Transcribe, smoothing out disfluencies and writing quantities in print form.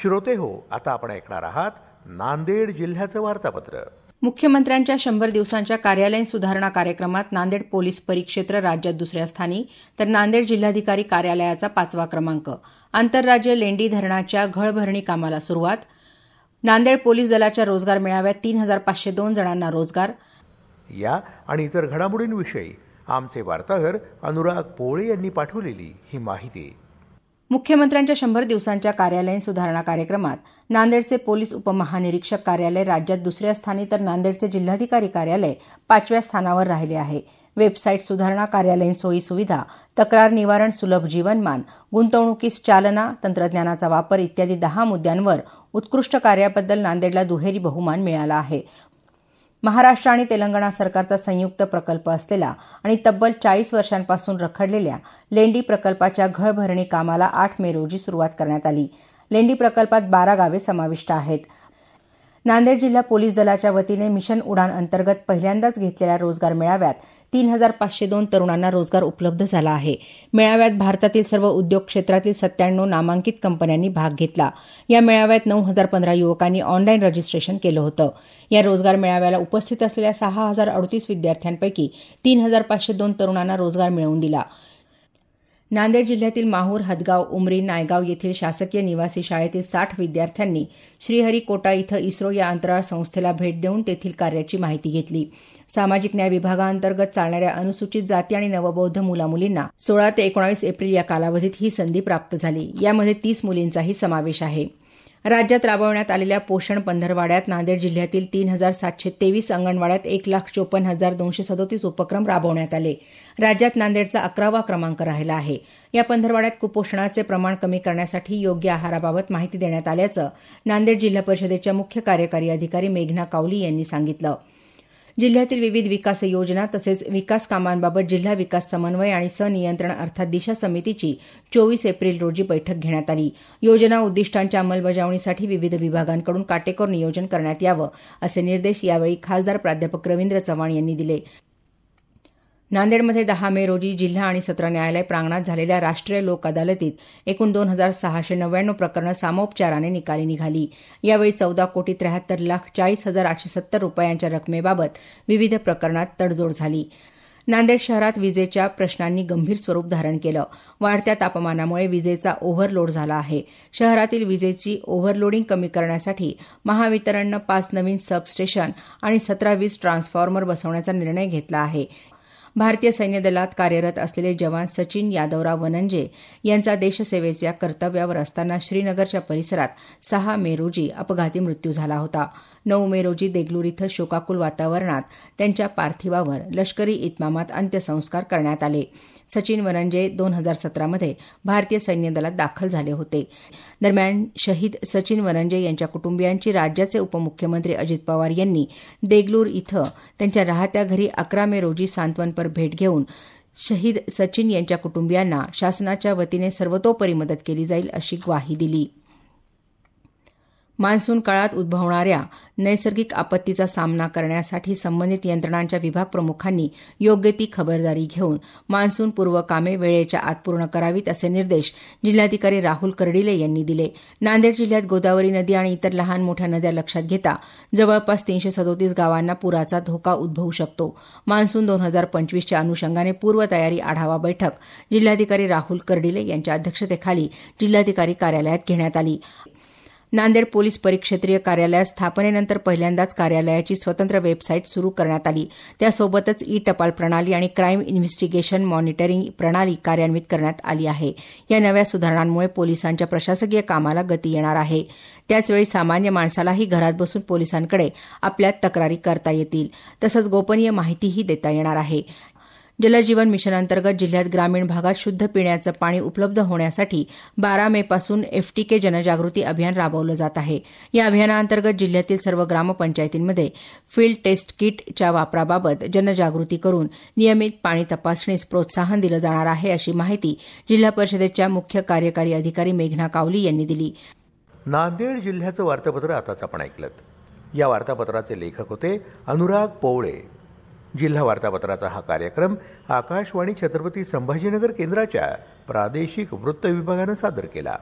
श्रोते हो, आता आपण ऐकणार आहात नांदेड जिल्ह्याचं वार्तापत्र. मुख्यमंत्र्यांच्या 100 दिवसांच्या कार्यालयीन सुधारणा कार्यक्रमात नांदेड पोलीस परिक्षेत्र राज्यात दुसऱ्या स्थानी, तर नांदेड जिल्हाधिकारी कार्यालयाचा 5वा क्रमांक. आंतरराज्य लेंडी धरणाच्या घळभरणी कामाला सुरुवात. नांदेड पोलीस दलाच्या रोजगार मेळाव्यात 3502 जणांना रोजगार. या आणि इतर घडामोडींविषयी आमचे वार्ताहर अनुराग पोळे यांनी पाठवलेली ही माहिती. मुख्यमंत्र्यांच्या 100 दिवसांच्या कार्यालयीन सुधारणा कार्यक्रमात नांदेडचे पोलीस उपमहानिरीक्षक कार्यालय राज्यात दुसऱ्या स्थानी, तर नांदेडचे जिल्हाधिकारी कार्यालय 5व्या स्थानावर राहिले आहे. वेबसाईट सुधारणा, कार्यालयीन सोयी सुविधा, तक्रार निवारण, सुलभ जीवनमान, गुंतवणुकीस चालना, तंत्रज्ञानाचा वापर इत्यादी 10 मुद्द्यांवर उत्कृष्ट कार्याबद्दल नांदेडला दुहेरी बहुमान मिळाला आहे. महाराष्ट्र आणि तेलंगणा सरकारचा संयुक्त प्रकल्प असलेला आणि तब्बल 40 वर्षांपासून रखडलेल्या लेंडी प्रकल्पाच्या घळभरणी कामाला 8 मे रोजी सुरुवात करण्यात आली. लेंडी प्रकल्पात 12 गावे समाविष्ट आहेत. नांदेड जिल्हा पोलीस दलाच्या वतीने मिशन उडान अंतर्गत पहिल्यांदाच घेतलेल्या रोजगार मेळाव्यात 3502 तरुणांना रोजगार उपलब्ध झाला आहे. मेळाव्यात भारतातील सर्व उद्योग क्षेत्रातील 97 नामांकित कंपन्यांनी भाग घेतला. या मेळाव्यात 9015 युवकांनी ऑनलाईन रजिस्ट्रेशन केलं होतं. या रोजगार मेळाव्याला उपस्थित असलेल्या 6038 विद्यार्थ्यांपैकी 3502 तरुणांना रोजगार मिळवून दिला. नांदेड जिल्ह्यातील माहूर, हदगाव, उमरी, नायगाव येथील शासकीय निवासी शाळेतील 60 विद्यार्थ्यांनी श्रीहरिकोटा इथं इस्रो या अंतराळ संस्थेला भेट देऊन तेथील कार्याची माहिती घेतली. सामाजिक न्याय विभागाअंतर्गत चालणाऱ्या अनुसूचित जाती आणि नवबौद्ध मुलामुलींना 16 ते 19 एप्रिल या कालावधीत ही संधी प्राप्त झाली. यामध्ये 30 मुलींचाही समावेश आहे. राज्यात राबवण्यात आलेल्या पोषण पंधरवाड्यात नांदेड जिल्ह्यातील 3723 अंगणवाड्यात 1,54,237 उपक्रम राबवण्यात आले. राज्यात नांदेडचा 11वा क्रमांक राहिला आहे. या पंधरवाड्यात कुपोषणाचे प्रमाण कमी करण्यासाठी योग्य आहाराबाबत माहिती देण्यात आल्याचं नांदेड जिल्हा परिषदेच्या मुख्य कार्यकारी अधिकारी मेघना कावली यांनी सांगितलं. जिल्ह्यातील विविध विकास योजना तसेच विकास कामांबाबत जिल्हा विकास समन्वय आणि सनियंत्रण अर्थात दिशा समितीची 24 एप्रिल रोजी बैठक घेण्यात आली. योजना उद्दिष्टांच्या अंमलबजावणीसाठी विविध विभागांकडून काटेकोर नियोजन करण्यात यावं असे निर्देश यावेळी खासदार प्राध्यापक रवींद्र चव्हाण यांनी दिले. नांदेडमध्ये 10 मे रोजी जिल्हा आणि सत्र न्यायालय प्रांगणात झालेल्या राष्ट्रीय लोक अदालतीत एकूण 2699 प्रकरणं सामोपचाराने निकाली निघाली. यावेळी 14,73,40,870 रुपयांच्या रकमेबाबत विविध प्रकरणात तडजोड झाली. नांदेड शहरात विजेच्या प्रश्नांनी गंभीर स्वरूप धारण केलं. वाढत्या तापमानामुळे विजेचा ओव्हरलोड झाला आहे. शहरातील विजेची ओव्हरलोडिंग कमी करण्यासाठी महावितरणनं 5 नवीन सबस्टेशन आणि 17 वीज ट्रान्सफॉर्मर बसवण्याचा निर्णय घेतला आहे. भारतीय सैन्य दलात कार्यरत असलेले जवान सचिन यादवराव वनंजे यांचा देशसेवेच्या कर्तव्यावर असताना श्रीनगरच्या परिसरात 6 मे रोजी अपघाती मृत्यू झाला होता. 9 मे रोजी देगलूर इथं शोकाकुल वातावरणात त्यांच्या पार्थिवावर लष्करी इतमामात अंत्यसंस्कार करण्यात आले. सचिन वनंजे 2017 मध्ये भारतीय सैन्य दलात दाखल झाले होते. दरम्यान शहीद सचिन वनंजे यांच्या कुटुंबियांची राज्याचे उपमुख्यमंत्री अजित पवार यांनी देगलूर इथं त्यांच्या राहत्या घरी 11 मे रोजी सांत्वनपर भेट घेऊन शहीद सचिन यांच्या कुटुंबियांना शासनाच्या वतीने सर्वतोपरी मदत केली जाईल अशी ग्वाही दिली. मान्सून काळात उद्भवणाऱ्या नैसर्गिक आपत्तीचा सामना करण्यासाठी संबंधित यंत्रणांच्या विभाग प्रमुखांनी योग्य ती खबरदारी घेऊन मान्सूनपूर्व कामे वेळेच्या आत पूर्ण करावीत असे निर्देश जिल्हाधिकारी राहुल कर्डिले यांनी दिले. नांदेड जिल्ह्यात गोदावरी नदी आणि इतर लहान मोठ्या नद्या लक्षात घेता जवळपास 337 गावांना पुराचा धोका उद्भवू शकतो. मान्सून 2025च्या अनुषंगाने पूर्वतयारी आढावा बैठक जिल्हाधिकारी राहुल कर्डिले यांच्या अध्यक्षतेखाली जिल्हाधिकारी कार्यालयात घेण्यात आली. नांदेड पोलीस परिक्षेत्रीय कार्यालयात स्थापनेनंतर पहिल्यांदाच कार्यालयाची स्वतंत्र वेबसाईट सुरू करण्यात आली. त्यासोबतच ई टपाल प्रणाली आणि क्राईम इन्व्हेस्टिगेशन मॉनिटरिंग प्रणाली कार्यान्वित करण्यात आली आहे. या नव्या सुधारणांमुळे पोलिसांच्या प्रशासकीय कामाला गती येणार आहे. त्याचवेळी सामान्य माणसालाही घरात बसून पोलिसांकडे आपल्या तक्रारी करता येतील. तसंच गोपनीय माहितीही देता येणार आहे. जलजीवन मिशन अंतर्गत जिल्ह्यात ग्रामीण भागात शुद्ध पिण्याचं पाणी उपलब्ध होण्यासाठी 12 मे पासून FTK जनजागृती अभियान राबवलं जात आहे. या अभियानाअंतर्गत जिल्ह्यातील सर्व ग्रामपंचायतींमध्ये फील्ड टेस्ट किटच्या वापराबाबत जनजागृती करून नियमित पाणी तपासणीस प्रोत्साहन दिलं जाणार आहे अशी माहिती जिल्हा परिषदेच्या मुख्य कार्यकारी अधिकारी मेघना कावली यांनी दिली. नांदेड जिल्ह्याचं वार्तापत्र आताच आपण ऐकलं. या वार्तापत्राचे लेखक होते अनुराग पोळे. जिल्हा वार्तापत्राचा हा कार्यक्रम आकाशवाणी छत्रपती संभाजीनगर केंद्राच्या प्रादेशिक वृत्त विभागानं सादर केला.